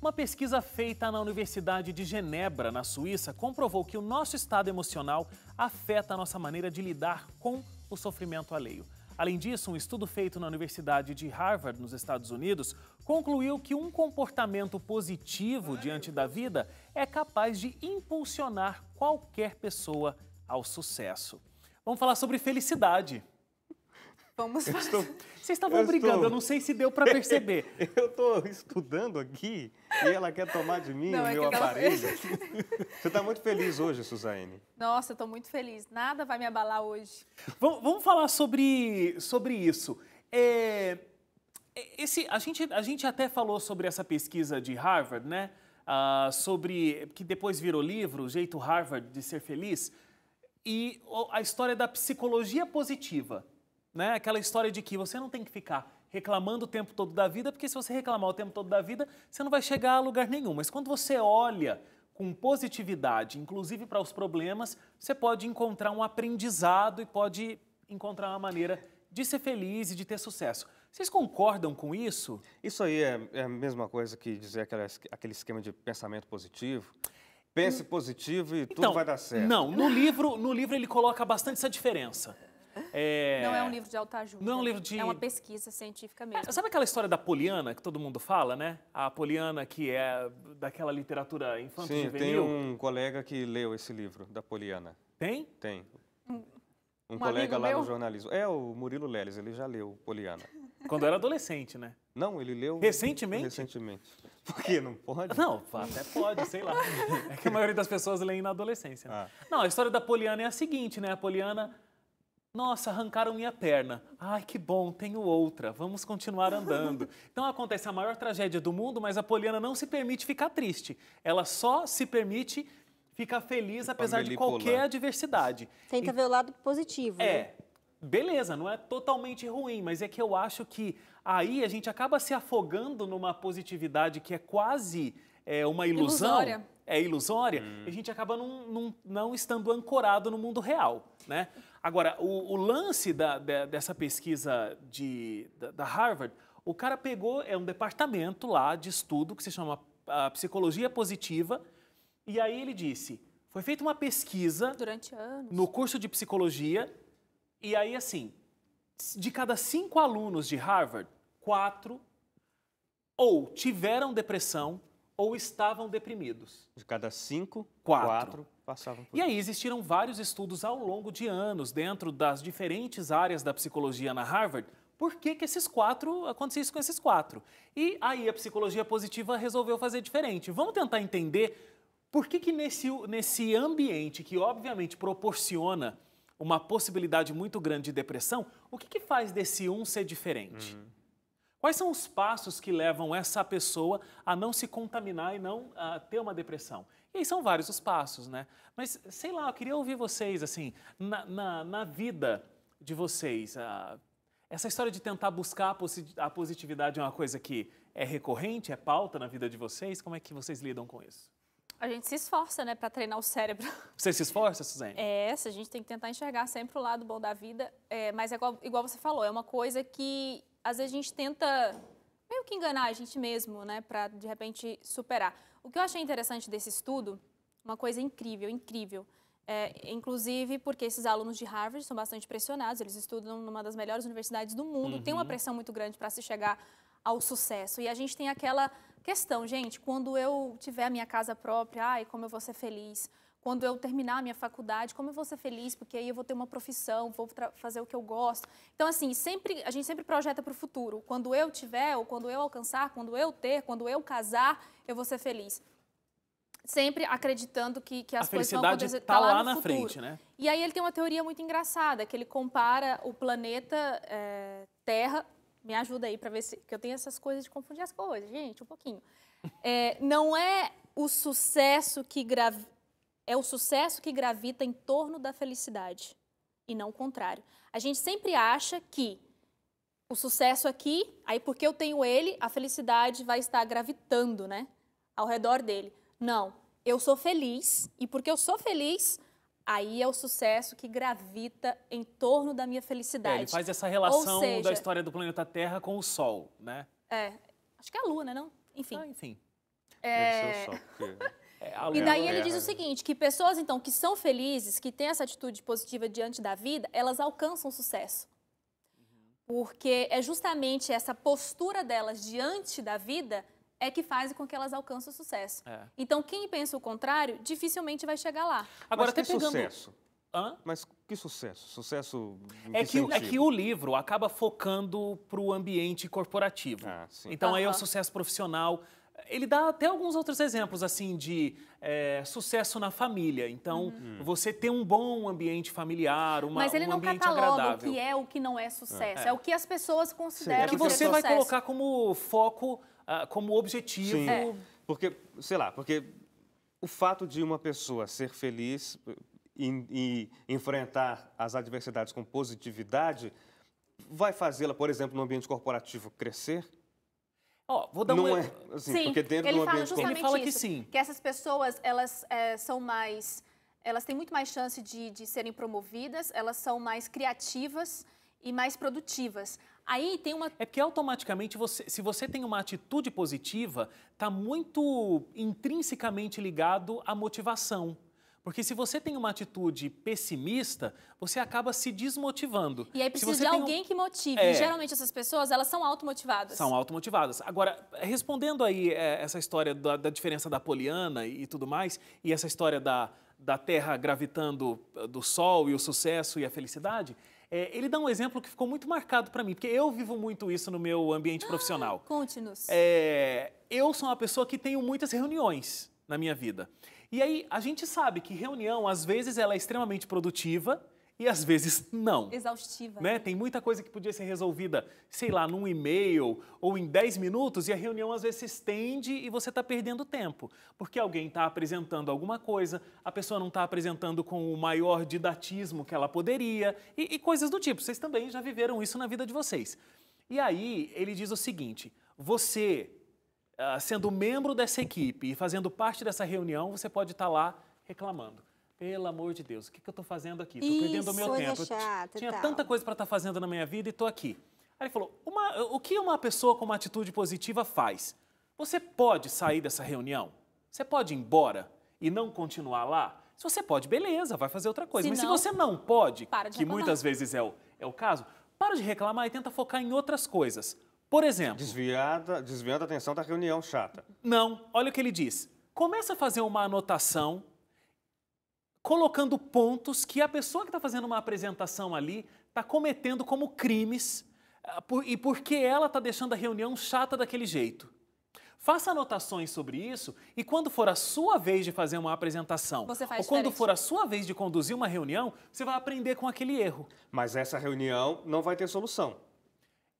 Uma pesquisa feita na Universidade de Genebra, na Suíça, comprovou que o nosso estado emocional afeta a nossa maneira de lidar com o sofrimento alheio. Além disso, um estudo feito na Universidade de Harvard, nos Estados Unidos, concluiu que um comportamento positivo diante da vida é capaz de impulsionar qualquer pessoa ao sucesso. Vamos falar sobre felicidade. Vamos falar. Vocês estavam brigando, eu não sei se deu para perceber. Eu estou estudando aqui e ela quer tomar de mim o meu aparelho. Você está muito feliz hoje, Suzane? Nossa, eu estou muito feliz. Nada vai me abalar hoje. Vamos falar sobre isso. A gente até falou sobre essa pesquisa de Harvard, né? Sobre que depois virou livro, O Jeito Harvard de Ser Feliz. E a história da psicologia positiva. Né? Aquela história de que você não tem que ficar reclamando o tempo todo da vida, porque se você reclamar o tempo todo da vida, você não vai chegar a lugar nenhum. Mas quando você olha com positividade, inclusive para os problemas, você pode encontrar um aprendizado e pode encontrar uma maneira de ser feliz e de ter sucesso. Vocês concordam com isso? Isso aí é a mesma coisa que dizer aquele esquema de pensamento positivo. Pense positivo e tudo vai dar certo. Não, no livro ele coloca bastante essa diferença. Não é um livro de autoajuda. Não é um livro de... É uma pesquisa científica mesmo. Sabe aquela história da Poliana, que todo mundo fala, né? A Poliana, que é daquela literatura infanto-juvenil. Sim, tem um colega que leu esse livro, da Poliana. Tem? Tem. Um colega lá no jornalismo. É, o Murilo Leles, ele já leu Poliana. Quando era adolescente, né? Não, ele leu... Recentemente? Recentemente. Por quê? Não pode? Não, até pode, sei lá. É que a maioria das pessoas leem na adolescência. Né? Não, a história da Poliana é a seguinte, né? A Poliana... Nossa, arrancaram minha perna. Ai, que bom, tenho outra. Vamos continuar andando. Então acontece a maior tragédia do mundo, mas a Poliana não se permite ficar triste. Ela só se permite ficar feliz apesar de qualquer adversidade. Tenta ver o lado positivo. Né? Beleza, não é totalmente ruim, mas é que eu acho que aí a gente acaba se afogando numa positividade que é quase uma ilusão. Ilusória. É ilusória, e a gente acaba não estando ancorado no mundo real, né? Agora, o lance dessa pesquisa da Harvard, o cara pegou, é um departamento lá de estudo que se chama Psicologia Positiva, e aí ele disse, foi feita uma pesquisa durante anos no curso de psicologia, e aí assim, de cada 5 alunos de Harvard, 4 ou tiveram depressão ou estavam deprimidos. De cada 5, 4 passavam por isso. E aí existiram vários estudos ao longo de anos, dentro das diferentes áreas da psicologia na Harvard, por que acontecia isso com esses 4. E aí a psicologia positiva resolveu fazer diferente. Vamos tentar entender por que nesse ambiente que obviamente proporciona uma possibilidade muito grande de depressão, o que faz desse ser diferente? Quais são os passos que levam essa pessoa a não se contaminar e não a ter uma depressão? E aí são vários os passos, né? Mas, sei lá, eu queria ouvir vocês, assim, na vida de vocês, essa história de tentar buscar a positividade é uma coisa que é recorrente, é pauta na vida de vocês? Como é que vocês lidam com isso? A gente se esforça, né, para treinar o cérebro. Você se esforça, Suzane? A gente tem que tentar enxergar sempre o lado bom da vida, mas é igual você falou, é uma coisa que às vezes a gente tenta meio que enganar a gente mesmo, né, para de repente superar. O que eu achei interessante desse estudo, uma coisa incrível, inclusive porque esses alunos de Harvard são bastante pressionados, eles estudam numa das melhores universidades do mundo, tem uma pressão muito grande para se chegar ao sucesso. E a gente tem aquela questão, gente, quando eu tiver a minha casa própria, ai, como eu vou ser feliz. Quando eu terminar a minha faculdade, como eu vou ser feliz, porque aí eu vou ter uma profissão, vou fazer o que eu gosto. Então, assim, a gente sempre projeta para o futuro. Quando eu tiver, ou quando eu alcançar, quando eu ter, quando eu casar, eu vou ser feliz. Sempre acreditando que as coisas vão acontecer lá no na futuro. frente, né? E aí ele tem uma teoria muito engraçada, que ele compara o planeta Terra. Me ajuda aí para ver se... Porque eu tenho essas coisas de confundir as coisas, gente, um pouquinho. Não é o sucesso que é o sucesso que gravita em torno da felicidade, e não o contrário. A gente sempre acha que o sucesso aqui, aí porque eu tenho ele, a felicidade vai estar gravitando, né, ao redor dele. Não, eu sou feliz, e porque eu sou feliz, aí é o sucesso que gravita em torno da minha felicidade. Ele faz essa relação Ou seja, da história do planeta Terra com o Sol, né? acho que é a Lua, né, não? Enfim. Enfim. Deve ser o sol, porque... E daí ele diz o seguinte, que pessoas, então, que são felizes, que têm essa atitude positiva diante da vida, elas alcançam sucesso. Porque é justamente essa postura delas diante da vida é que faz com que elas alcancem o sucesso. Então, quem pensa o contrário, dificilmente vai chegar lá. Agora, até pegando... sucesso? Mas que sucesso? Sucesso é que o livro acaba focando para o ambiente corporativo. Então, aí é o sucesso profissional. Ele dá até alguns outros exemplos, assim, de sucesso na família. Então, você ter um bom ambiente familiar, Mas ele não cataloga o que é o que não é sucesso. É o que as pessoas consideram que você vai colocar como foco, como objetivo. Sim. Porque, sei lá, porque o fato de uma pessoa ser feliz e enfrentar as adversidades com positividade vai fazê-la, por exemplo, no ambiente corporativo crescer? Vou dar não é assim, sim, porque dentro ele do fala ambiente justamente ele fala isso, que sim. Que essas pessoas, elas são mais, elas têm muito mais chance de serem promovidas, elas são mais criativas e mais produtivas. Aí tem uma... É porque automaticamente, se você tem uma atitude positiva, está muito intrinsecamente ligado à motivação. Porque se você tem uma atitude pessimista, você acaba se desmotivando. E aí precisa de alguém que motive. E geralmente essas pessoas, elas são automotivadas. São automotivadas. Agora, respondendo aí essa história da diferença da Poliana e tudo mais, e essa história da Terra gravitando do Sol e o sucesso e a felicidade, ele dá um exemplo que ficou muito marcado para mim, porque eu vivo muito isso no meu ambiente profissional. Conte-nos. Eu sou uma pessoa que tenho muitas reuniões na minha vida. E aí, a gente sabe que reunião, às vezes, ela é extremamente produtiva e, às vezes, não. Exaustiva. Né? Tem muita coisa que podia ser resolvida, sei lá, num e-mail ou em 10 minutos e a reunião, às vezes, se estende e você está perdendo tempo. Porque alguém está apresentando alguma coisa, a pessoa não está apresentando com o maior didatismo que ela poderia e coisas do tipo. Vocês também já viveram isso na vida de vocês. E aí, ele diz o seguinte, você... sendo membro dessa equipe e fazendo parte dessa reunião, você pode estar lá reclamando. Pelo amor de Deus, o que eu estou fazendo aqui? Estou perdendo o meu tempo. Chata, tinha tanta coisa para estar fazendo na minha vida e estou aqui. Aí ele falou, o que uma pessoa com uma atitude positiva faz? Você pode sair dessa reunião? Você pode ir embora e não continuar lá? Se você pode, beleza, vai fazer outra coisa. Mas se você não pode, que muitas vezes é o caso, para de reclamar e tenta focar em outras coisas. Por exemplo... Desviando a atenção da reunião chata. Não, olha o que ele diz. Começa a fazer uma anotação, colocando pontos que a pessoa que está fazendo uma apresentação ali está cometendo como crimes e porque ela está deixando a reunião chata daquele jeito. Faça anotações sobre isso e quando for a sua vez de fazer uma apresentação ou quando for a sua vez de conduzir uma reunião, você vai aprender com aquele erro. Mas essa reunião não vai ter solução.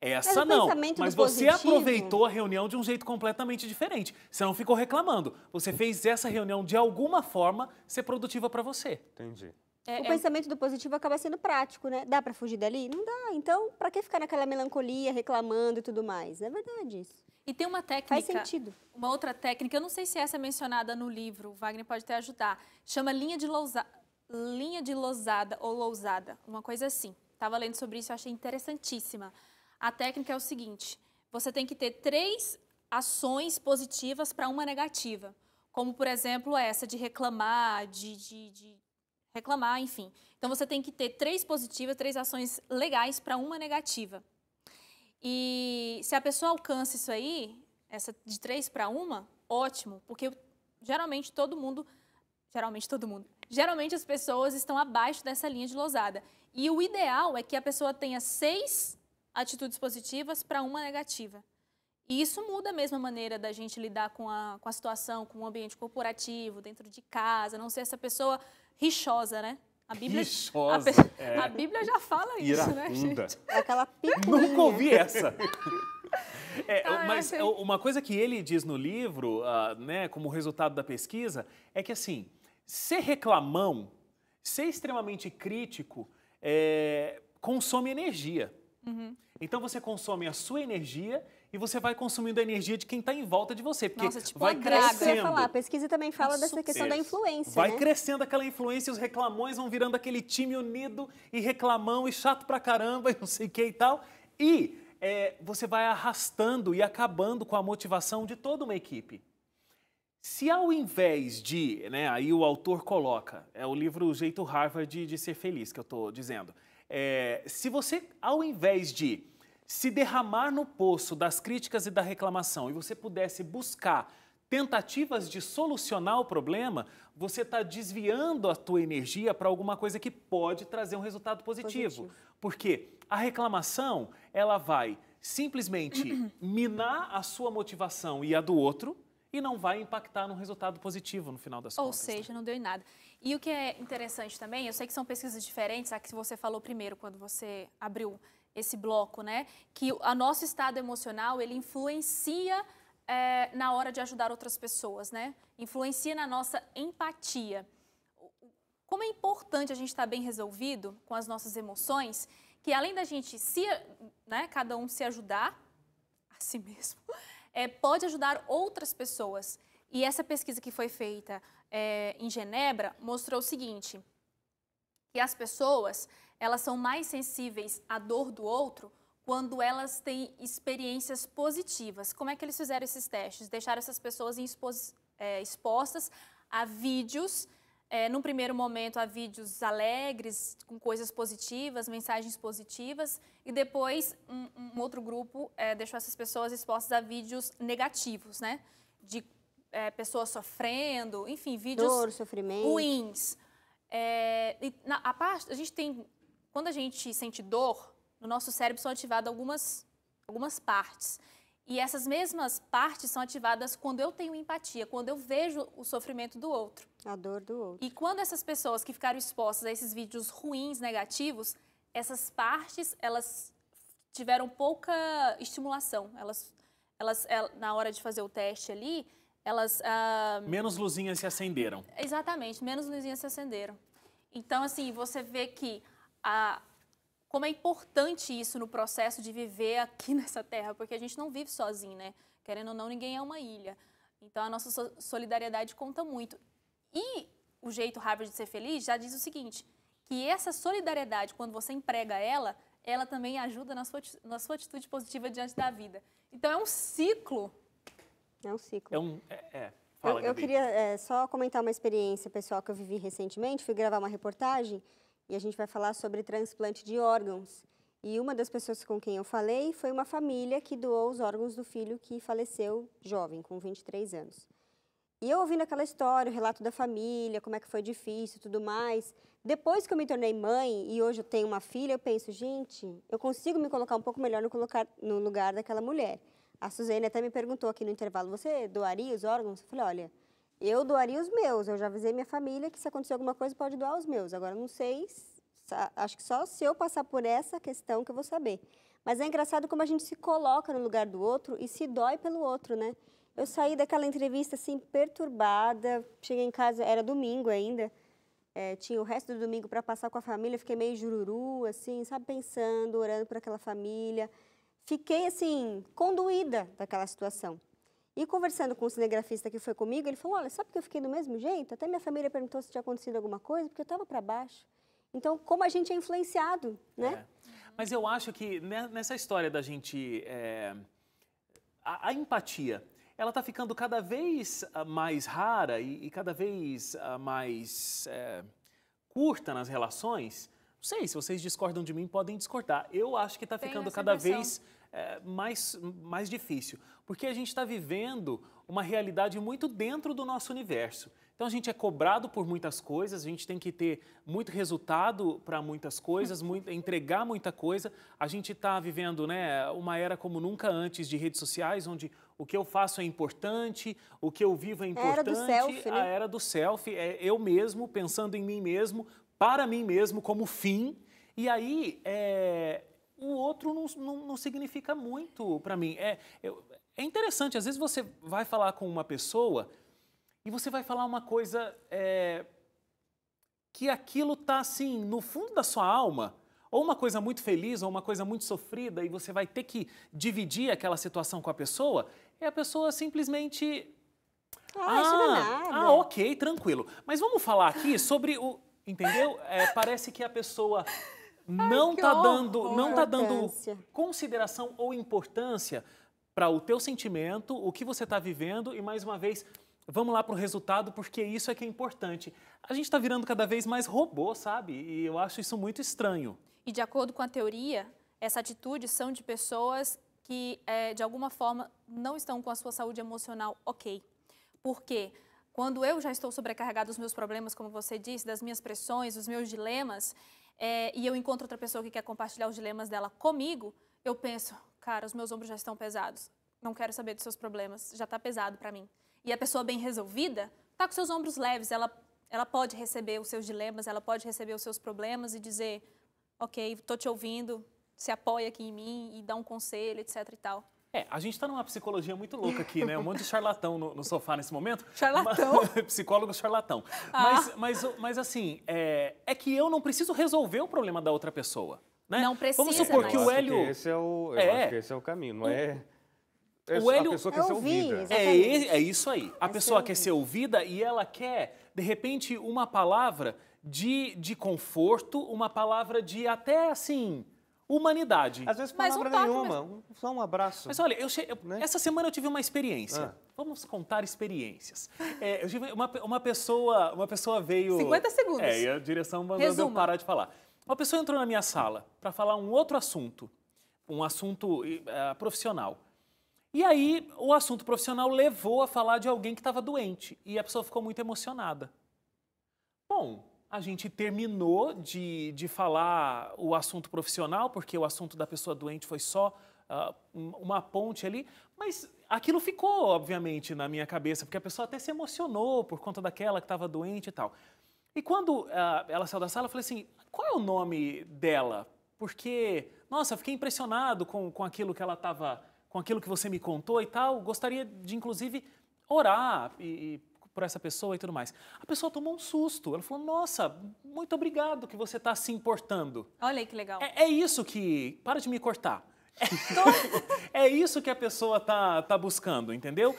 Essa não, mas você aproveitou a reunião de um jeito completamente diferente. Você não ficou reclamando. Você fez essa reunião de alguma forma ser produtiva para você. Entendi. O pensamento do positivo acaba sendo prático, né? Dá para fugir dali? Não dá. Então, para que ficar naquela melancolia, reclamando e tudo mais? É verdade isso. E tem uma técnica... Faz sentido. Uma outra técnica, eu não sei se essa é mencionada no livro, o Wagner pode até ajudar. Chama linha de lousada ou lousada, uma coisa assim. Estava lendo sobre isso, eu achei interessantíssima. A técnica é o seguinte, você tem que ter 3 ações positivas para uma negativa. Como, por exemplo, essa de reclamar, reclamar, enfim. Então, você tem que ter 3 positivas, 3 ações legais para uma negativa. E se a pessoa alcança isso aí, essa de 3 para 1, ótimo, porque geralmente as pessoas estão abaixo dessa linha de lousada. E o ideal é que a pessoa tenha 6 atitudes positivas para uma negativa. E isso muda mesmo a maneira da gente lidar com a situação, com o ambiente corporativo, dentro de casa, não ser essa pessoa rixosa, né? A Bíblia, rixosa, a Bíblia já fala isso, né, gente? É aquela picuinha. Nunca ouvi essa. Mas uma coisa que ele diz no livro, né, como resultado da pesquisa, é que assim, ser reclamão, ser extremamente crítico, consome energia. Então você consome a sua energia e você vai consumindo a energia de quem está em volta de você, porque vai crescendo. A pesquisa também fala dessa questão da influência, vai crescendo aquela influência e os reclamões vão virando aquele time unido e reclamão e chato pra caramba e não sei o que e tal. E você vai arrastando e acabando com a motivação de toda uma equipe. Se ao invés de, né, aí o autor coloca, é o livro O Jeito Harvard de Ser Feliz, que eu estou dizendo. Se você, ao invés de se derramar no poço das críticas e da reclamação e você pudesse buscar tentativas de solucionar o problema, você está desviando a tua energia para alguma coisa que pode trazer um resultado positivo. Porque a reclamação, ela vai simplesmente minar a sua motivação e a do outro, e não vai impactar no resultado positivo no final das contas. Ou seja, não deu em nada. E o que é interessante também, eu sei que são pesquisas diferentes, a que você falou primeiro, quando você abriu esse bloco, né? Que o nosso estado emocional, ele influencia na hora de ajudar outras pessoas, né? Influencia na nossa empatia. Como é importante a gente estar bem resolvido com as nossas emoções, que além da gente cada um se ajudar a si mesmo, pode ajudar outras pessoas. E essa pesquisa que foi feita em Genebra mostrou o seguinte, que as pessoas, elas são mais sensíveis à dor do outro quando elas têm experiências positivas. Como é que eles fizeram esses testes? Deixaram essas pessoas expostas a vídeos, num primeiro momento a vídeos alegres, com coisas positivas, mensagens positivas, e depois um outro grupo deixou essas pessoas expostas a vídeos negativos, né? De pessoas sofrendo, enfim, vídeos Dor, sofrimento. ruins. Quando a gente sente dor, no nosso cérebro são ativadas algumas partes. E essas mesmas partes são ativadas quando eu tenho empatia, quando eu vejo o sofrimento do outro. A dor do outro. E quando essas pessoas que ficaram expostas a esses vídeos ruins, negativos, essas partes, elas tiveram pouca estimulação. Elas na hora de fazer o teste ali, elas... Menos luzinhas se acenderam. Exatamente, menos luzinhas se acenderam. Então, assim, você vê que como é importante isso no processo de viver aqui nessa terra, porque a gente não vive sozinho, né? Querendo ou não, ninguém é uma ilha. Então, a nossa solidariedade conta muito. E o jeito Harvard de ser feliz já diz o seguinte, que essa solidariedade, quando você emprega ela também ajuda na sua atitude positiva diante da vida. Então, é um ciclo. É um ciclo. Fala, eu queria só comentar uma experiência pessoal que eu vivi recentemente. Fui gravar uma reportagem e a gente vai falar sobre transplante de órgãos. E uma das pessoas com quem eu falei foi uma família que doou os órgãos do filho que faleceu jovem, com 23 anos. E eu ouvindo aquela história, o relato da família, como é que foi difícil e tudo mais. Depois que eu me tornei mãe e hoje eu tenho uma filha, eu penso, gente, eu consigo me colocar um pouco melhor no lugar daquela mulher. A Suzane até me perguntou aqui no intervalo, você doaria os órgãos? Eu falei, olha, eu doaria os meus, eu já avisei minha família que se acontecer alguma coisa pode doar os meus. Agora, não sei, acho que só se eu passar por essa questão que eu vou saber. Mas é engraçado como a gente se coloca no lugar do outro e se dói pelo outro, né? Eu saí daquela entrevista, assim, perturbada, cheguei em casa, era domingo ainda, tinha o resto do domingo para passar com a família, fiquei meio jururu, assim, sabe, pensando, orando por aquela família. Fiquei, assim, condoída daquela situação. E conversando com o cinegrafista que foi comigo, ele falou, olha, sabe que eu fiquei do mesmo jeito? Até minha família perguntou se tinha acontecido alguma coisa, porque eu estava para baixo. Então, como a gente é influenciado, né? Mas eu acho que nessa história da gente... a empatia, ela está ficando cada vez mais rara e cada vez mais curta nas relações. Não sei, se vocês discordam de mim, podem discordar. Eu acho que está ficando cada vez mais difícil, porque a gente está vivendo uma realidade muito dentro do nosso universo. Então, a gente é cobrado por muitas coisas, a gente tem que ter muito resultado para muitas coisas, entregar muita coisa. A gente está vivendo, né, uma era como nunca antes de redes sociais, onde o que eu faço é importante, o que eu vivo é importante. A era do selfie, né? A era do selfie, é eu mesmo, pensando em mim mesmo, para mim mesmo, como fim. E aí, o outro não significa muito para mim. É interessante, às vezes você vai falar com uma pessoa... E você vai falar uma coisa que aquilo está assim, no fundo da sua alma, ou uma coisa muito feliz, ou uma coisa muito sofrida, e você vai ter que dividir aquela situação com a pessoa, e a pessoa simplesmente... isso não é nada. Ok, tranquilo. Mas vamos falar aqui sobre o... Entendeu? Parece que a pessoa não está dando consideração ou importância para o teu sentimento, o que você está vivendo, e mais uma vez... vamos lá para o resultado, porque isso é que é importante. A gente está virando cada vez mais robô, sabe? E eu acho isso muito estranho. E de acordo com a teoria, essa atitude são de pessoas que, de alguma forma, não estão com a sua saúde emocional ok. Por quê? Quando eu já estou sobrecarregada dos meus problemas, como você disse, das minhas pressões, dos meus dilemas, e eu encontro outra pessoa que quer compartilhar os dilemas dela comigo, eu penso, cara, os meus ombros já estão pesados, não quero saber dos seus problemas, já está pesado para mim. E a pessoa bem resolvida está com seus ombros leves, ela pode receber os seus dilemas, ela pode receber os seus problemas e dizer, ok, estou te ouvindo, se apoia aqui em mim e dá um conselho, etc e tal. A gente está numa psicologia muito louca aqui, né? Um monte de charlatão no sofá nesse momento. Charlatão? Psicólogo charlatão. Mas assim, é que eu não preciso resolver o problema da outra pessoa, né? Não precisa, Vamos supor que o Hélio... Eu acho que esse é o caminho, não é... O Hélio... A pessoa quer ser ouvida. É isso aí. A pessoa quer ser ouvida e ela quer, de repente, uma palavra de conforto, uma palavra de até, assim... humanidade. Às vezes palavra nenhuma, só um abraço. Mas olha, essa semana eu tive uma experiência. Vamos contar experiências. Eu tive uma pessoa veio... 50 segundos. E a direção mandou eu parar de falar. Uma pessoa entrou na minha sala para falar um outro assunto, um assunto profissional. E aí, o assunto profissional levou a falar de alguém que estava doente. E a pessoa ficou muito emocionada. Bom... A gente terminou de falar o assunto profissional, porque o assunto da pessoa doente foi só uma ponte ali, mas aquilo ficou, obviamente, na minha cabeça, porque a pessoa até se emocionou por conta daquela que estava doente e tal. E quando ela saiu da sala, eu falei assim, qual é o nome dela? Porque, nossa, eu fiquei impressionado com aquilo que ela estava, com aquilo que você me contou e tal, gostaria de, inclusive, orar por essa pessoa e tudo mais. A pessoa tomou um susto. Ela falou, nossa, muito obrigado que você está se importando. Olha aí que legal. É isso que... Para de me cortar. É isso que a pessoa tá buscando, entendeu?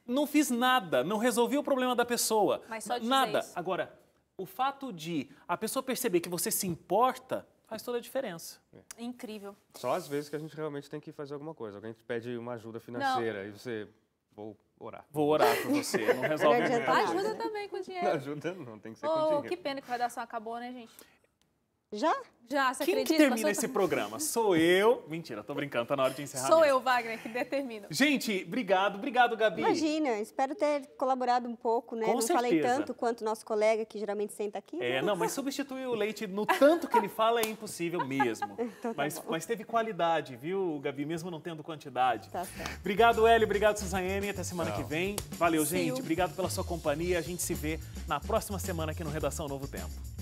Não fiz nada, não resolvi o problema da pessoa. Mas só dizer nada. isso. Agora, o fato de a pessoa perceber que você se importa faz toda a diferença. Incrível. Só às vezes que a gente realmente tem que fazer alguma coisa. Alguém te pede uma ajuda financeira e você... Vou orar. Vou orar por você, não resolve Não adianta nada. nada. Ajuda também com dinheiro. Não ajuda não, tem que ser com dinheiro. Que pena que a redação acabou, né, gente? Já? Já, você Quem acredita? que termina esse programa? Sou eu. Mentira, tô brincando, tá na hora de encerrar Sou mesmo. eu, Wagner, que determino. Gente, obrigado, Gabi. Imagina, espero ter colaborado um pouco, né? Com Não falei certeza. tanto quanto o nosso colega, que geralmente senta aqui. né? Não, mas substituir o leite no tanto que ele fala é impossível mesmo. Então tá bom. Mas teve qualidade, viu, Gabi, mesmo não tendo quantidade. Tá certo. Obrigado, Hélio, obrigado, Suzane, até semana Tchau. que vem. Valeu, See you. gente, obrigado pela sua companhia. A gente se vê na próxima semana aqui no Redação Novo Tempo.